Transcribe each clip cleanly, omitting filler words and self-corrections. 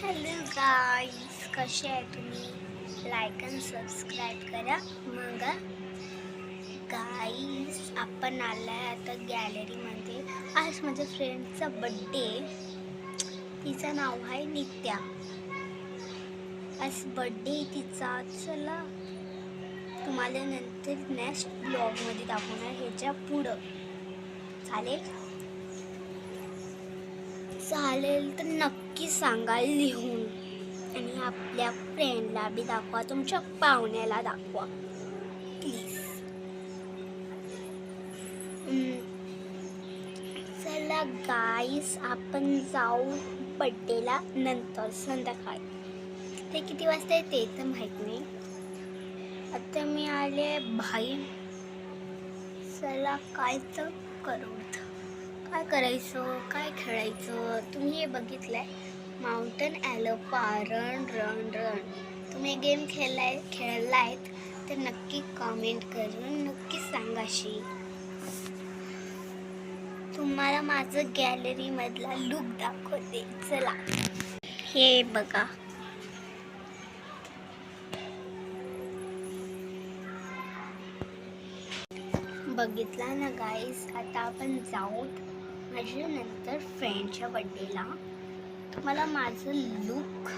Hello guys, कसे आहे तुम्ही? लाईक आणि सबस्क्राईब करा. मग गाईज, आपण आलाय आता गॅलरीमध्ये. आज माझ्या फ्रेंडचा बड्डे. तिचं नाव आहे नित्या. आज बड्डे तिचा. चला तुम्हाला नंतर नेक्स्ट ब्लॉगमध्ये दाखवणार, ह्याच्या पुढं. चालेल तर नक्की सांगा लिहून. आणि आपल्या फ्रेंडला बी दाखवा, तुमच्या पाहुण्याला दाखवा प्लीज. चला गाईस, आपण जाऊ बड्डेला नंतर संध्याकाळी. ते किती वाजता आहे ते तर माहीत नाही. आता मी आले बाहेर. चला काय तर करू, काय करायचं, काय खेळायचं. तुम्ही हे बघितलंय माउंटन ॲलोपा रन रन रन. तुम्ही गेम खेळलायत तर नक्की कमेंट करून नक्की सांगाशी. तुम्हाला माझं गॅलरीमधला लुक दाखवते. चला हे बघा. बघितला ना गाईस. आता आपण जाऊ माझ्या नंतर फ्रेंडच्या बड्डेला. तुम्हाला माझं लुक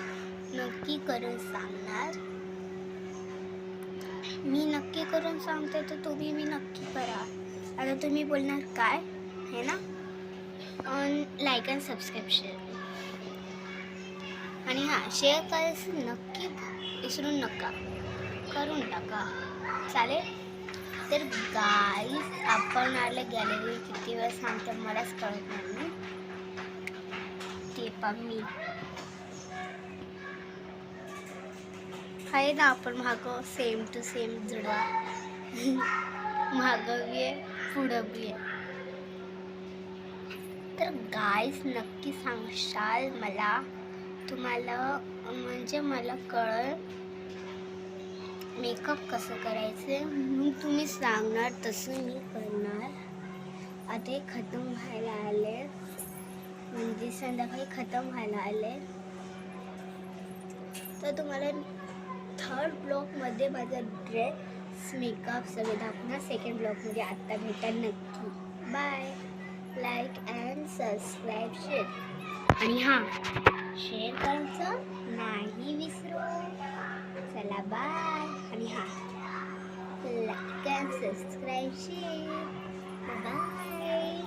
नक्की करून सांगणार. मी नक्की करून सांगते तर तुम्ही मी नक्की करा. आता तुम्ही बोलणार काय है ना. लाईक अँड सबस्क्रिप्शन आणि हां, शेअर करायचं नक्की विसरून नका, करून टाका. चालेल तर गाईस, आपण आलं गॅलरी. किती वेळ सांगतात मलाच कळत नाही. ते पण मी आहे ना, आपण मागं सेम टू सेम जुडवा. मागं बी आहे, पुढं बी आहे. तर गाईस नक्की सांगशाल मला. तुम्हाला म्हणजे मला कळेल मेकअप कसं करायचं. मग तुम्ही सांगणार तसं मी करणार. आता हे खतम व्हायला आले, म्हणजे संध्याकाळी खतम व्हायला आले. तर तुम्हाला थर्ड ब्लॉकमध्ये माझा ड्रेस मेकअप सगळं दाखवणार. सेकंड ब्लॉकमध्ये आत्ता भेटा नक्की. Bye. Like and subscribe share. आणि हां, शेअर करायचं नाही विसरू. चला बाय. आणि हां, like and subscribe share. Bye.